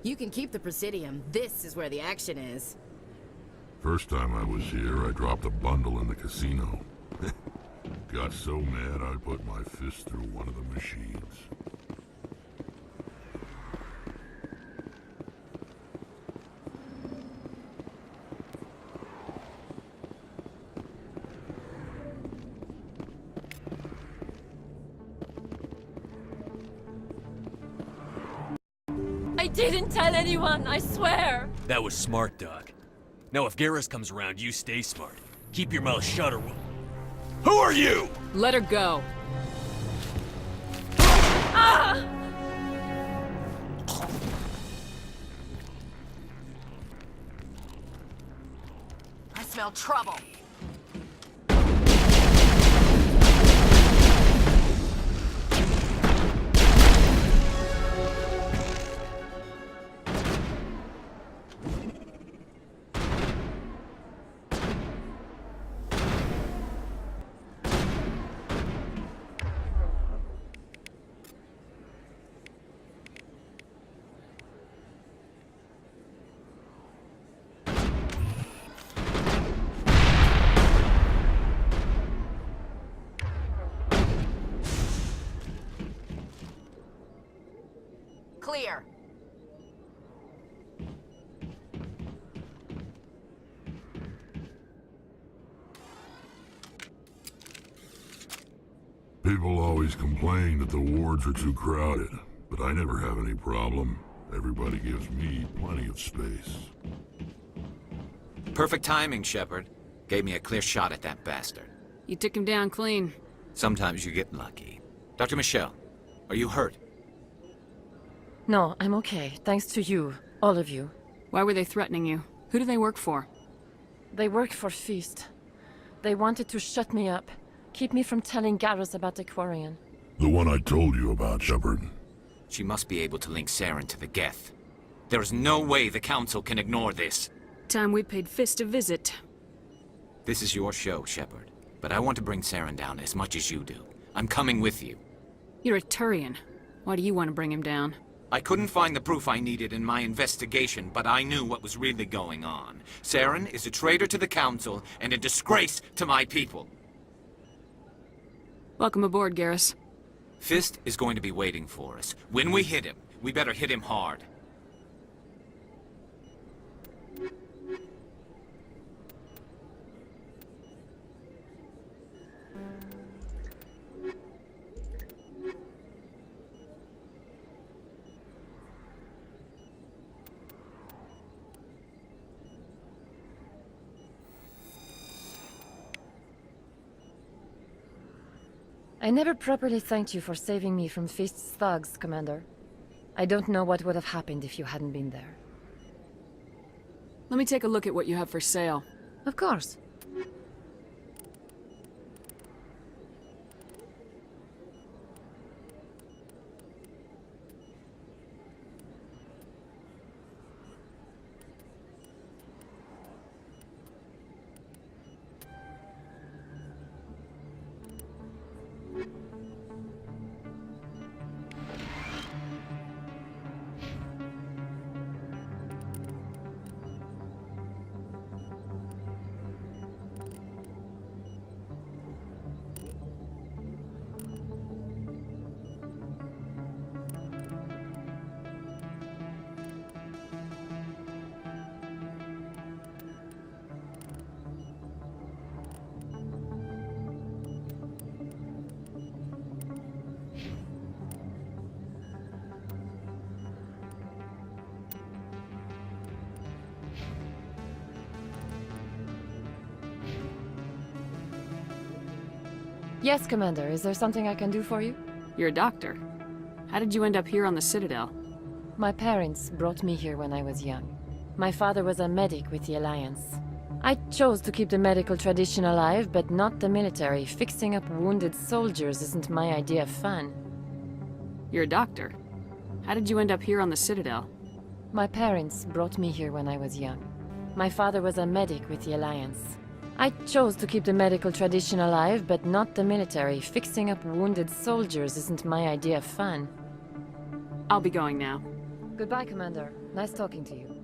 You can keep the Presidium. This is where the action is. First time I was here, I dropped a bundle in the casino. Got so mad I put my fist through one of the machines. I didn't tell anyone, I swear! That was smart, Doc. Now if Garrus comes around, you stay smart. Keep your mouth shut or we'll... Who are you?! Let her go. Ah! I smell trouble. Clear. People always complain that the wards are too crowded, but I never have any problem. Everybody gives me plenty of space. Perfect timing, Shepard. Gave me a clear shot at that bastard. You took him down clean. Sometimes you get lucky. Dr. Michel, are you hurt? No, I'm okay, thanks to you, all of you. Why were they threatening you? Who do they work for? They work for Feast. They wanted to shut me up, keep me from telling Garrus about the Vakarian. The one I told you about, Shepard. She must be able to link Saren to the Geth. There is no way the Council can ignore this. Time we paid Fist a visit. This is your show, Shepard. But I want to bring Saren down as much as you do. I'm coming with you. You're a Turian. Why do you want to bring him down? I couldn't find the proof I needed in my investigation, but I knew what was really going on. Saren is a traitor to the Council and a disgrace to my people. Welcome aboard, Garrus. Fist is going to be waiting for us. When we hit him, we better hit him hard. I never properly thanked you for saving me from Feast's thugs, Commander. I don't know what would have happened if you hadn't been there. Let me take a look at what you have for sale. Of course. Yes, Commander. Is there something I can do for you? You're a doctor. How did you end up here on the Citadel? My parents brought me here when I was young. My father was a medic with the Alliance. I chose to keep the medical tradition alive, but not the military. Fixing up wounded soldiers isn't my idea of fun. You're a doctor. How did you end up here on the Citadel? My parents brought me here when I was young. My father was a medic with the Alliance. I chose to keep the medical tradition alive, but not the military. Fixing up wounded soldiers isn't my idea of fun. I'll be going now. Goodbye, Commander. Nice talking to you.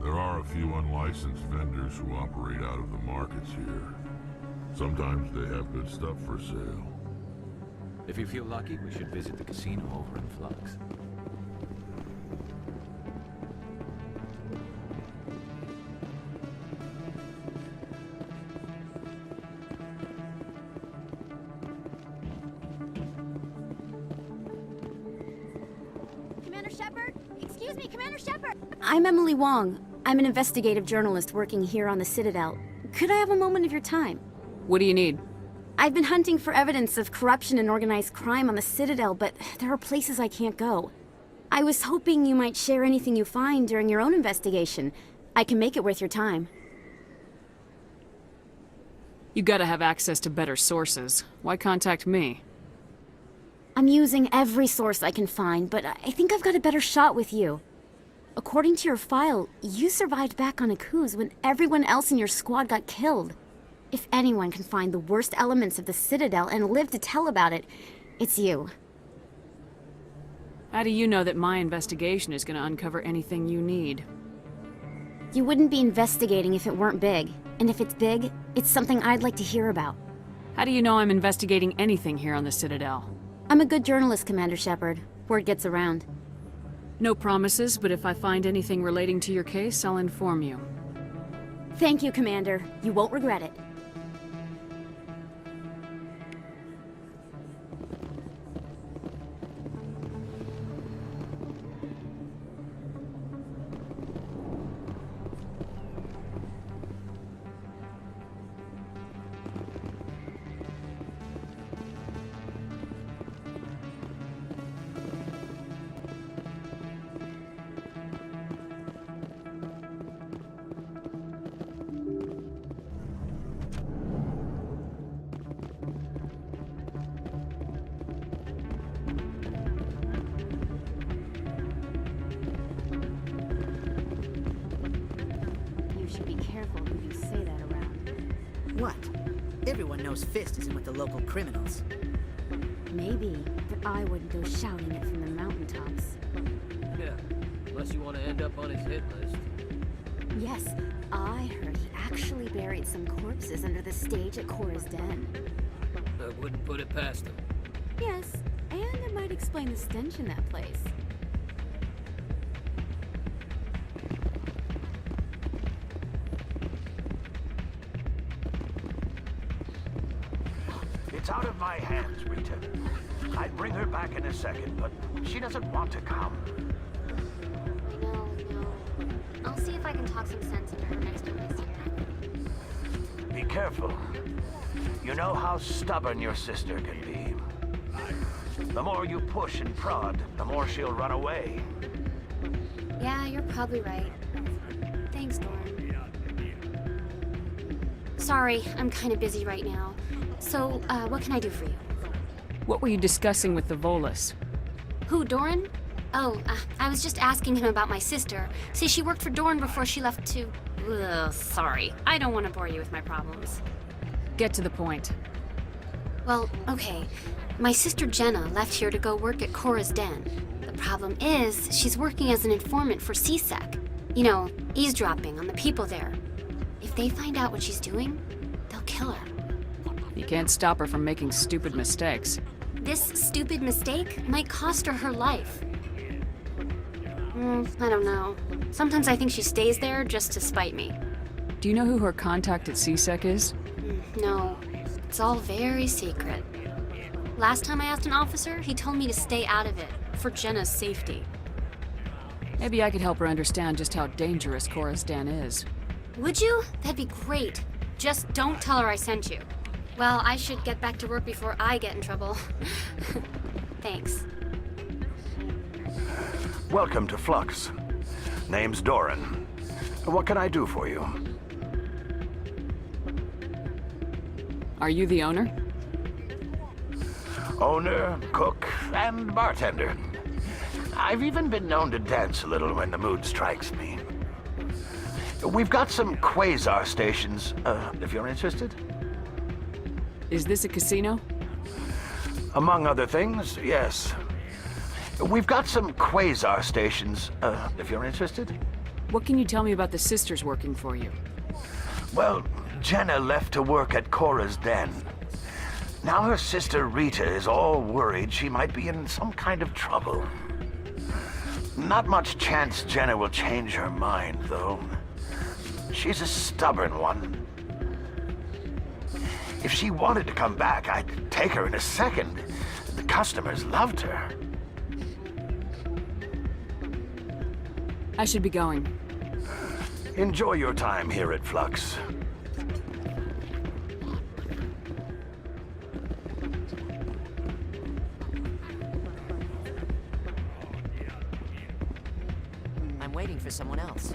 There are a few unlicensed vendors who operate out of the markets here. Sometimes they have good stuff for sale. If you feel lucky, we should visit the casino over in Flux. Commander Shepard? Excuse me, Commander Shepard! I'm Emily Wong. I'm an investigative journalist working here on the Citadel. Could I have a moment of your time? What do you need? I've been hunting for evidence of corruption and organized crime on the Citadel, but there are places I can't go. I was hoping you might share anything you find during your own investigation. I can make it worth your time. You gotta have access to better sources. Why contact me? I'm using every source I can find, but I think I've got a better shot with you. According to your file, you survived back on Akuz when everyone else in your squad got killed. If anyone can find the worst elements of the Citadel and live to tell about it, it's you. How do you know that my investigation is gonna uncover anything you need? You wouldn't be investigating if it weren't big. And if it's big, it's something I'd like to hear about. How do you know I'm investigating anything here on the Citadel? I'm a good journalist, Commander Shepard. Word gets around. No promises, but if I find anything relating to your case, I'll inform you. Thank you, Commander. You won't regret it. What? Everyone knows Fist isn't with the local criminals. Maybe, but I wouldn't go shouting it from the mountaintops. Yeah, unless you want to end up on his hit list. Yes, I heard he actually buried some corpses under the stage at Chora's den. I wouldn't put it past him. Yes, and it might explain the stench in that place. It's out of my hands, Rita. I'd bring her back in a second, but she doesn't want to come. No. I'll see if I can talk some sense into her next time I see her. Be careful. You know how stubborn your sister can be. The more you push and prod, the more she'll run away. Yeah, you're probably right. Thanks, Doran. Sorry, I'm kind of busy right now. So, what can I do for you? What were you discussing with the Volus? Who, Doran? Oh, I was just asking him about my sister. See, she worked for Dorn before she left to... Ugh, sorry. I don't want to bore you with my problems. Get to the point. Well, okay. My sister Jenna left here to go work at Chora's den. The problem is, she's working as an informant for CSEC. You know, eavesdropping on the people there. If they find out what she's doing, they'll kill her. You can't stop her from making stupid mistakes. This stupid mistake might cost her her life. I don't know. Sometimes I think she stays there just to spite me. Do you know who her contact at CSEC is? No, it's all very secret. Last time I asked an officer, he told me to stay out of it, for Jenna's safety. Maybe I could help her understand just how dangerous Chora's den is. Would you? That'd be great. Just don't tell her I sent you. Well, I should get back to work before I get in trouble. Thanks. Welcome to Flux. Name's Doran. What can I do for you? Are you the owner? Owner, cook, and bartender. I've even been known to dance a little when the mood strikes me. We've got some quasar stations, if you're interested. Is this a casino? Among other things, yes. We've got some quasar stations, if you're interested. What can you tell me about the sisters working for you? Well, Jenna left to work at Chora's den. Now her sister Rita is all worried she might be in some kind of trouble. Not much chance Jenna will change her mind, though. She's a stubborn one. If she wanted to come back, I'd take her in a second. The customers loved her. I should be going. Enjoy your time here at Flux. I'm waiting for someone else.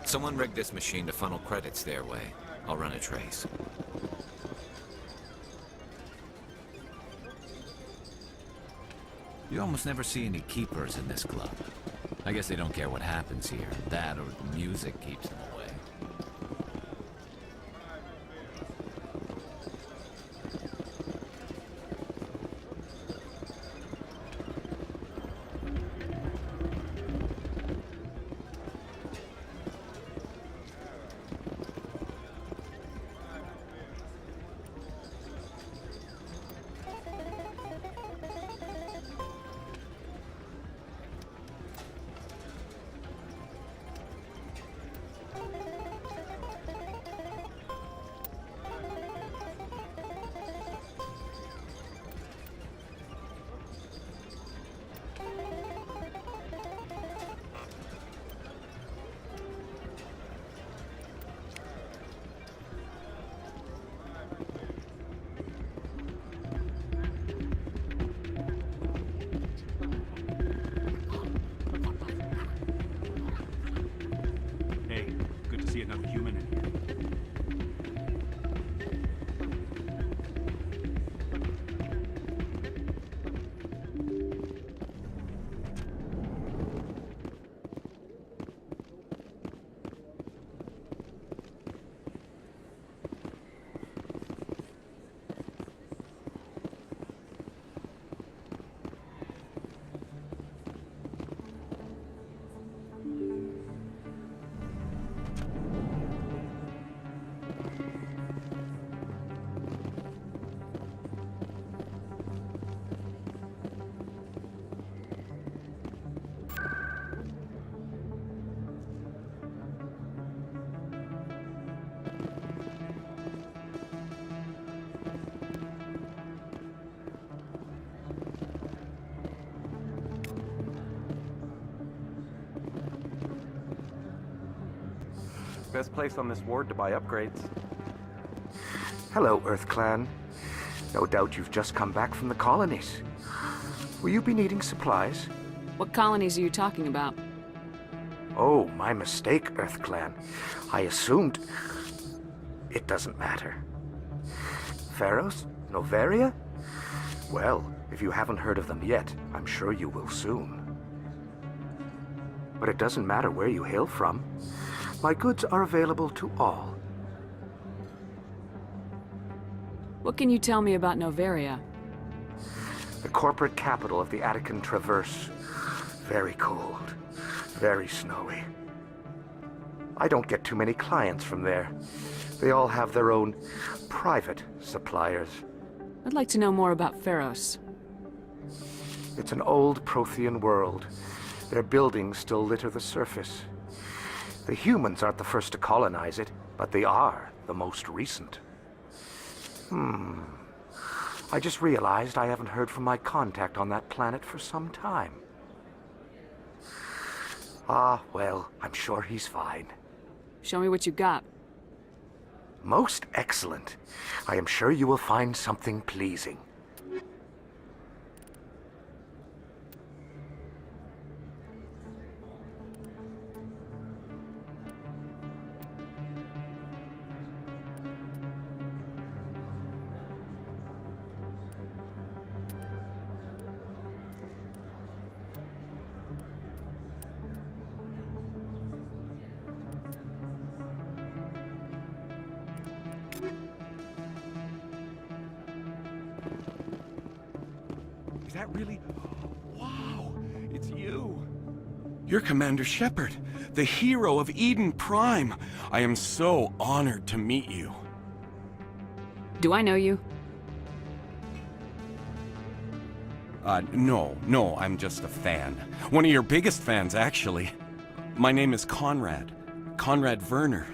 Someone rigged this machine to funnel credits their way. I'll run a trace. You almost never see any keepers in this club. I guess they don't care what happens here. That or the music keeps them away. Another human in here. Best place on this ward to buy upgrades. Hello, Earth Clan. No doubt you've just come back from the colonies. Will you be needing supplies? What colonies are you talking about? Oh, my mistake, Earth Clan. I assumed... It doesn't matter. Pharaohs? Noveria? Well, if you haven't heard of them yet, I'm sure you will soon. But it doesn't matter where you hail from. My goods are available to all. What can you tell me about Noveria? The corporate capital of the Attican Traverse. Very cold. Very snowy. I don't get too many clients from there. They all have their own private suppliers. I'd like to know more about Pharos. It's an old Prothean world. Their buildings still litter the surface. The humans aren't the first to colonize it, but they are the most recent. I just realized I haven't heard from my contact on that planet for some time. Ah, well, I'm sure he's fine. Show me what you got. Most excellent. I am sure you will find something pleasing. Is that really... Wow, it's you. You're Commander Shepard, the hero of Eden Prime. I am so honored to meet you. Do I know you? No, I'm just a fan. One of your biggest fans, actually. My name is Conrad. Conrad Verner.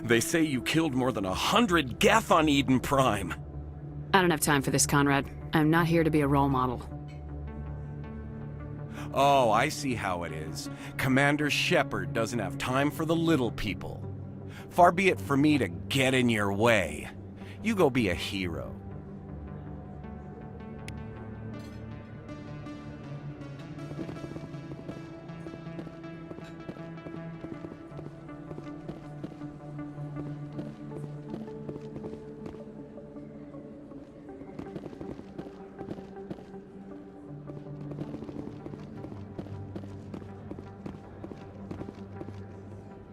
They say you killed more than 100 Geth on Eden Prime. I don't have time for this, Conrad. I'm not here to be a role model. Oh, I see how it is. Commander Shepard doesn't have time for the little people. Far be it for me to get in your way. You go be a hero.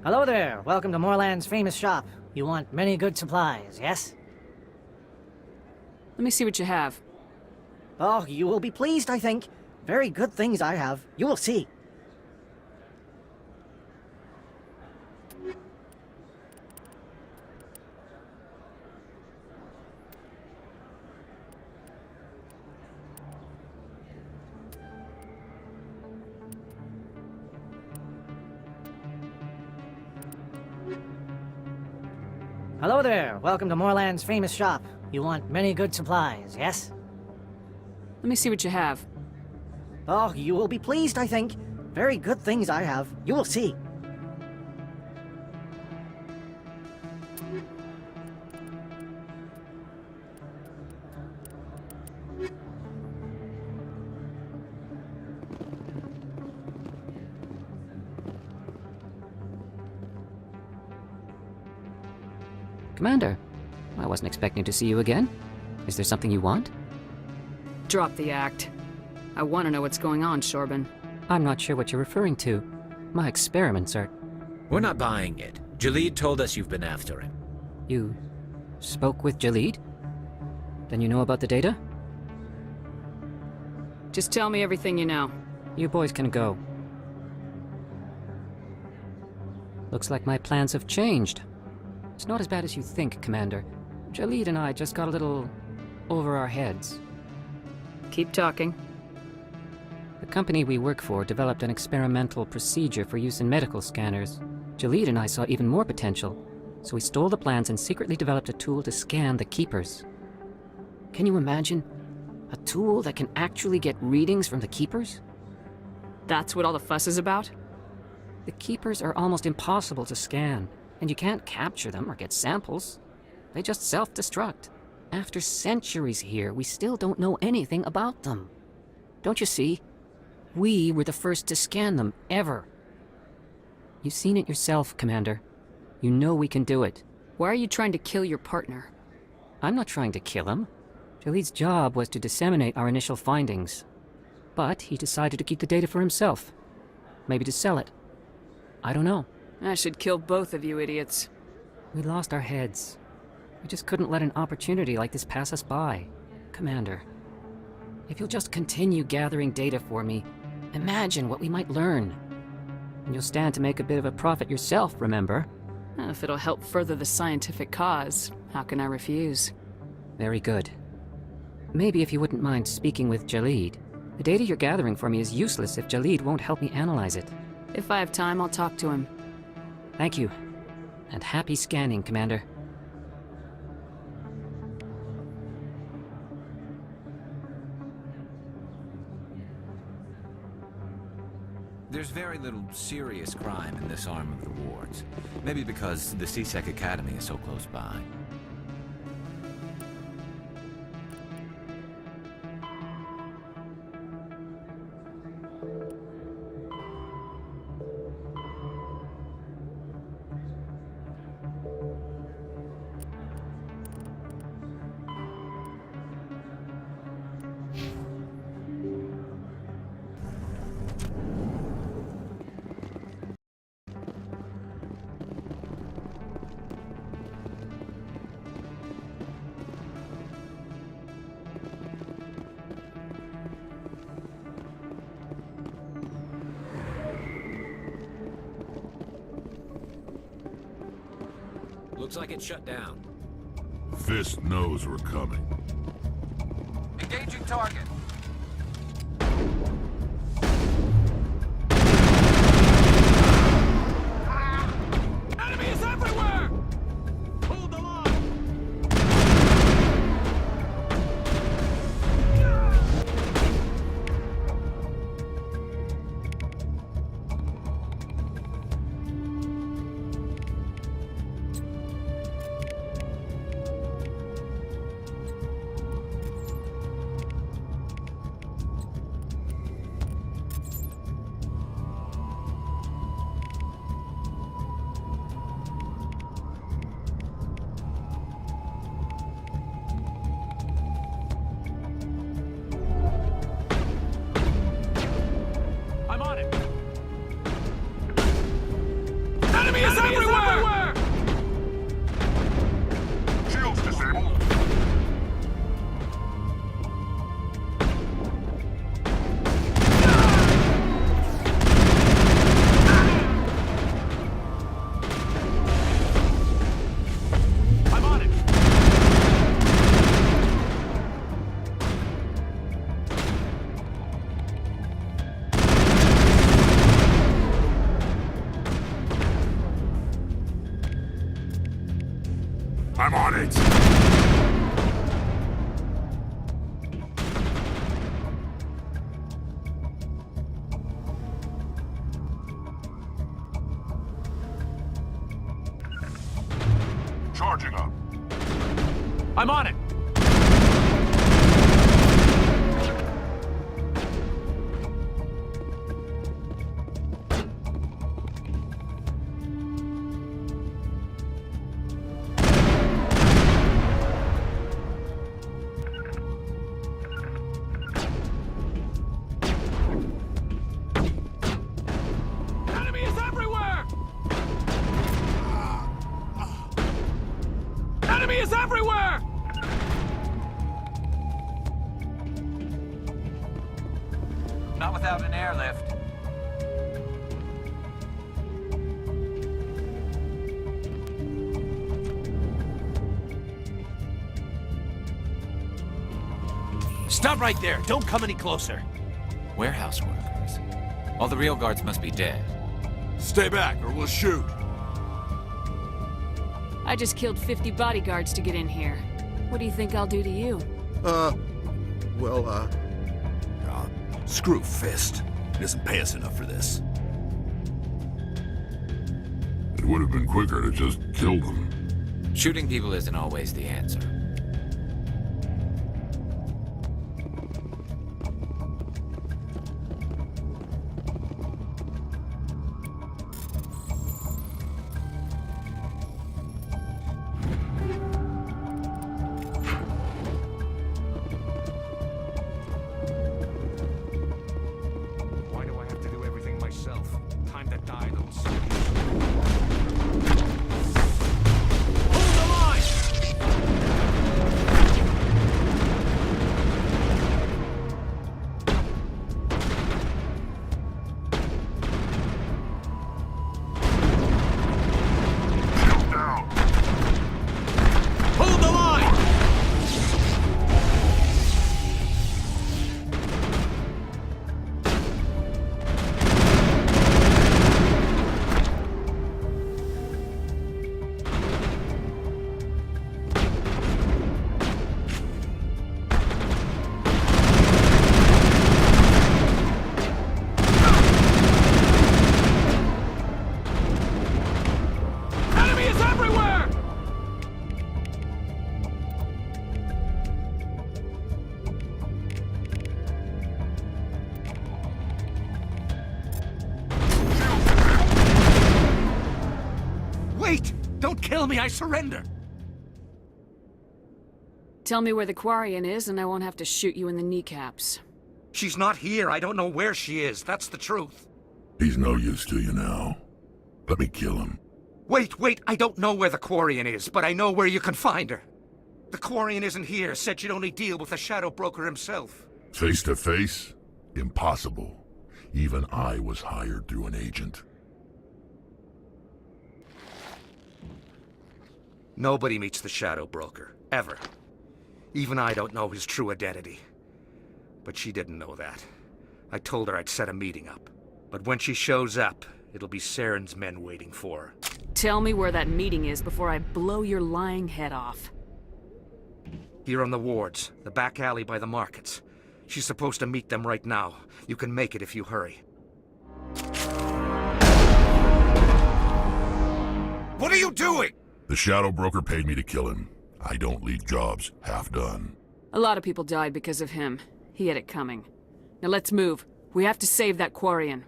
Hello there. Welcome to Moorland's famous shop. You want many good supplies, yes? Let me see what you have. Oh, you will be pleased, I think. Very good things I have. You will see. Hello there. Welcome to Moorland's famous shop. You want many good supplies, yes? Let me see what you have. Oh, you will be pleased, I think. Very good things I have. You will see. Commander, I wasn't expecting to see you again. Is there something you want? Drop the act. I want to know what's going on, Chorban. I'm not sure what you're referring to. My experiments are... We're not buying it. Jalid told us you've been after him. You spoke with Jalid? Then you know about the data? Just tell me everything you know. You boys can go. Looks like my plans have changed. It's not as bad as you think, Commander. Jalid and I just got a little over our heads. Keep talking. The company we work for developed an experimental procedure for use in medical scanners. Jalid and I saw even more potential, so we stole the plans and secretly developed a tool to scan the Keepers. Can you imagine? A tool that can actually get readings from the Keepers? That's what all the fuss is about? The Keepers are almost impossible to scan, and you can't capture them or get samples. They just self-destruct. After centuries here, we still don't know anything about them. Don't you see? We were the first to scan them, ever. You've seen it yourself, Commander. You know we can do it. Why are you trying to kill your partner? I'm not trying to kill him. Jaleed's job was to disseminate our initial findings. But he decided to keep the data for himself. Maybe to sell it. I don't know. I should kill both of you idiots. We lost our heads. We just couldn't let an opportunity like this pass us by. Commander, if you'll just continue gathering data for me, imagine what we might learn. And you'll stand to make a bit of a profit yourself, remember? If it'll help further the scientific cause, how can I refuse? Very good. Maybe if you wouldn't mind speaking with Jaleed. The data you're gathering for me is useless if Jaleed won't help me analyze it. If I have time, I'll talk to him. Thank you. And happy scanning, Commander. There's very little serious crime in this arm of the wards. Maybe because the CSEC Academy is so close by. Looks like it's shut down. Fist knows we're coming. Engaging target. Enemies everywhere! Hold the line! Enemies everywhere! Shields disabled. I'm on it! I'm on it! Charging up. I'm on it! Enemies everywhere! Enemy is everywhere! Not without an airlift. Stop right there. Don't come any closer. Warehouse workers. All the real guards must be dead. Stay back or we'll shoot. I just killed 50 bodyguards to get in here. What do you think I'll do to you? Screw Fist. He doesn't pay us enough for this. It would have been quicker to just kill them. Shooting people isn't always the answer. kill me, I surrender! Tell me where the Quarian is and I won't have to shoot you in the kneecaps. She's not here. I don't know where she is. That's the truth. He's no use to you now. Let me kill him. Wait, I don't know where the Quarian is, but I know where you can find her. The Quarian isn't here, said you'd only deal with the Shadow Broker himself. Face to face? Impossible. Even I was hired through an agent. Nobody meets the Shadow Broker, ever. Even I don't know his true identity. But she didn't know that. I told her I'd set a meeting up. But when she shows up, it'll be Saren's men waiting for her. Tell me where that meeting is before I blow your lying head off. Here on the wards, the back alley by the markets. She's supposed to meet them right now. You can make it if you hurry. What are you doing? The Shadow Broker paid me to kill him. I don't leave jobs half done. A lot of people died because of him. He had it coming. Now let's move. We have to save that Quarian.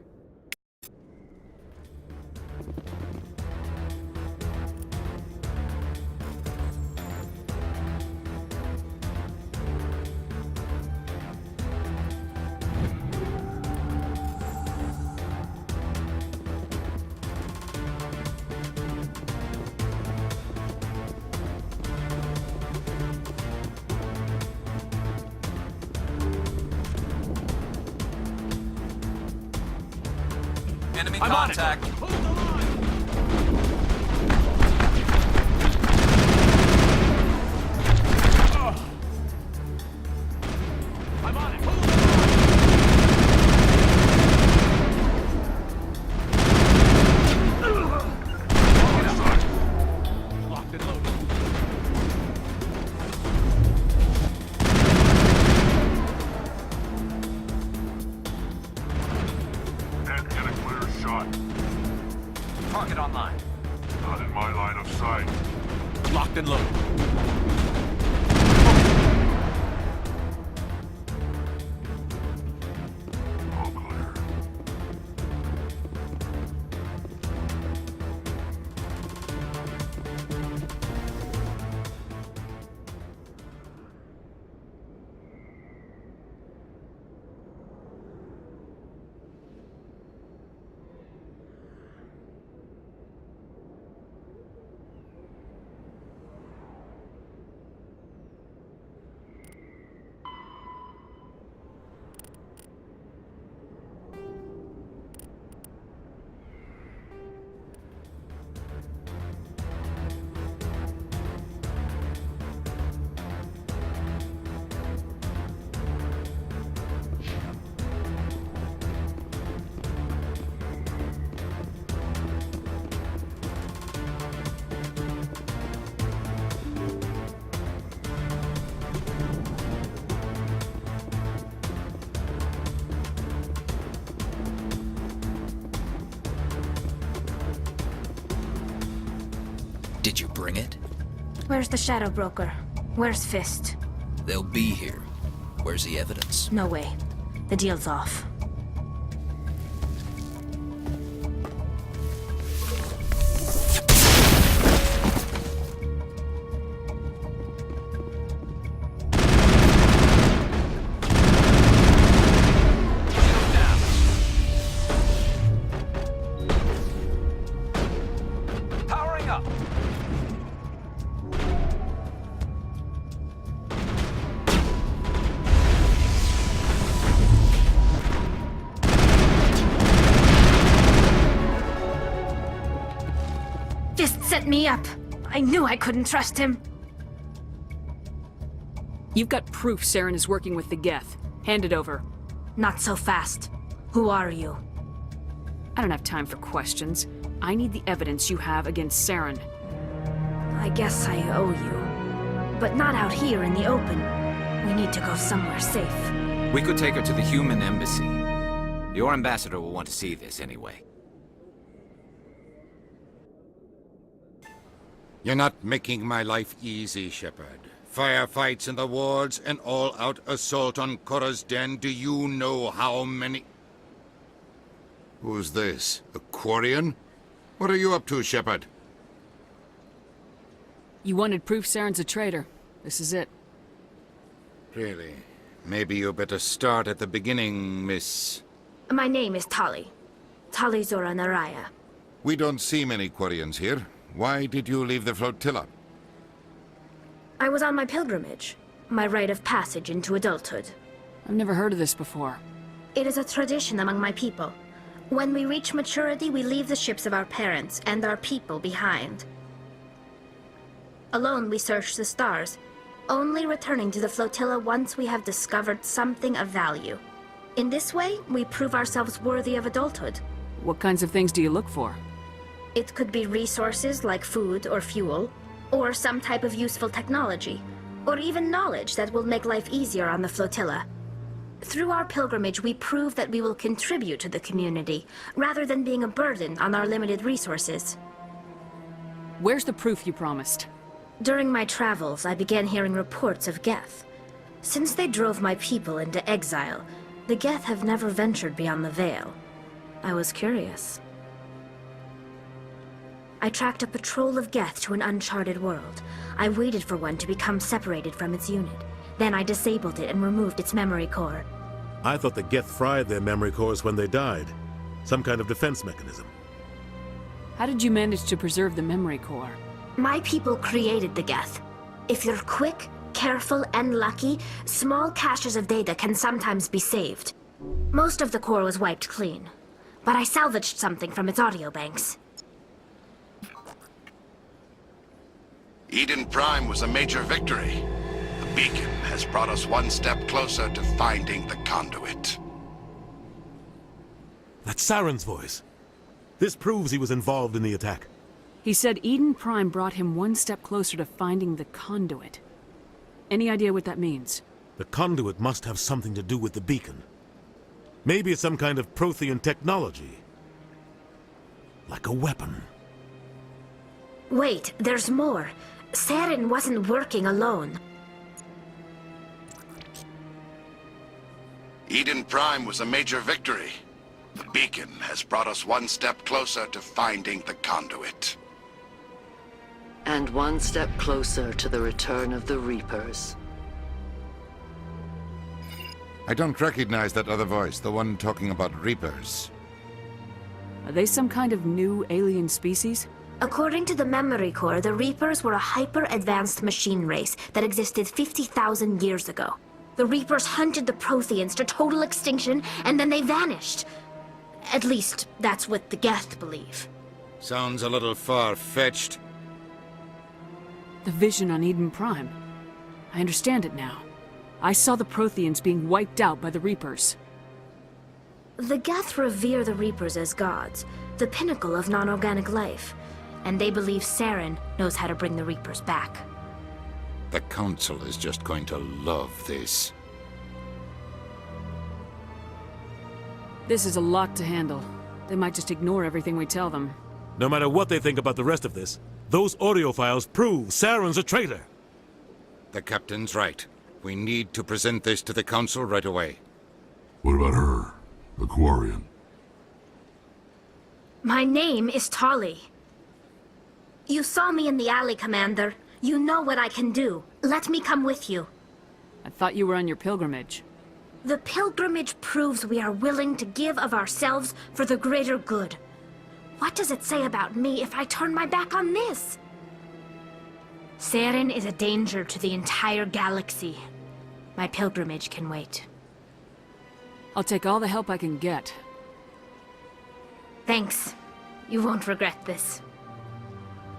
Enemy I'm contact. Hold the line! I'm on it. Hold the line! Locked and loaded. Can't get a clear shot. Target online. Not in my line of sight. Locked and loaded. All clear. Did you bring it? Where's the Shadow Broker? Where's Fist? They'll be here. Where's the evidence? No way. The deal's off. Powering up. Fist set me up. I knew I couldn't trust him. You've got proof Saren is working with the Geth. Hand it over. Not so fast. Who are you? I don't have time for questions. I need the evidence you have against Saren. I guess I owe you. But not out here in the open. We need to go somewhere safe. We could take her to the human embassy. Your ambassador will want to see this anyway. You're not making my life easy, Shepard. Firefights in the wards, an all-out assault on Chora's den. Do you know how many... Who's this? A Quarian? What are you up to, Shepard? You wanted proof Saren's a traitor. This is it. Really? Maybe you better start at the beginning, Miss... My name is tali'zorah Rayya. We don't see many Quarians here. Why did you leave the flotilla? I was on my pilgrimage, my rite of passage into adulthood. I've never heard of this before. It is a tradition among my people. When we reach maturity, we leave the ships of our parents and our people behind. Alone, we search the stars, only returning to the flotilla once we have discovered something of value. In this way, we prove ourselves worthy of adulthood. What kinds of things do you look for? It could be resources like food or fuel, or some type of useful technology, or even knowledge that will make life easier on the flotilla. Through our pilgrimage, we prove that we will contribute to the community, rather than being a burden on our limited resources. Where's the proof you promised? During my travels, I began hearing reports of Geth. Since they drove my people into exile, the Geth have never ventured beyond the Veil. I was curious. I tracked a patrol of Geth to an uncharted world. I waited for one to become separated from its unit. Then I disabled it and removed its memory core. I thought the Geth fried their memory cores when they died. Some kind of defense mechanism. How did you manage to preserve the memory core? My people created the Geth. If you're quick, careful, and lucky, small caches of data can sometimes be saved. Most of the core was wiped clean, but I salvaged something from its audio banks. Eden Prime was a major victory. The beacon has brought us one step closer to finding the conduit. That's Saren's voice. This proves he was involved in the attack. He said Eden Prime brought him one step closer to finding the conduit. Any idea what that means? The conduit must have something to do with the beacon. Maybe it's some kind of Prothean technology. Like a weapon. Wait, there's more. Saren wasn't working alone. Eden Prime was a major victory. The beacon has brought us one step closer to finding the conduit. And one step closer to the return of the Reapers. I don't recognize that other voice, the one talking about Reapers. Are they some kind of new alien species? According to the memory core, the Reapers were a hyper-advanced machine race that existed 50,000 years ago. The Reapers hunted the Protheans to total extinction, and then they vanished. At least, that's what the Geth believe. Sounds a little far-fetched. The vision on Eden Prime. I understand it now. I saw the Protheans being wiped out by the Reapers. The Geth revere the Reapers as gods, the pinnacle of non-organic life, and they believe Saren knows how to bring the Reapers back. The Council is just going to love this. This is a lot to handle. They might just ignore everything we tell them. No matter what they think about the rest of this, those audio files prove Saren's a traitor. The Captain's right. We need to present this to the Council right away. What about her? The Quarian? My name is Tali. You saw me in the alley, Commander. You know what I can do. Let me come with you. I thought you were on your pilgrimage. The pilgrimage proves we are willing to give of ourselves for the greater good. What does it say about me if I turn my back on this? Saren is a danger to the entire galaxy. My pilgrimage can wait. I'll take all the help I can get. Thanks. You won't regret this.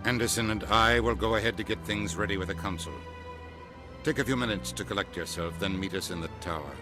Anderson and I will go ahead to get things ready with the Council. Take a few minutes to collect yourself, then meet us in the tower.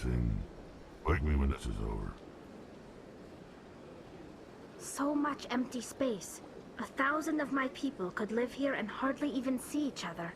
relaxing. Wake me when this is over. So much empty space. 1,000 of my people could live here and hardly even see each other.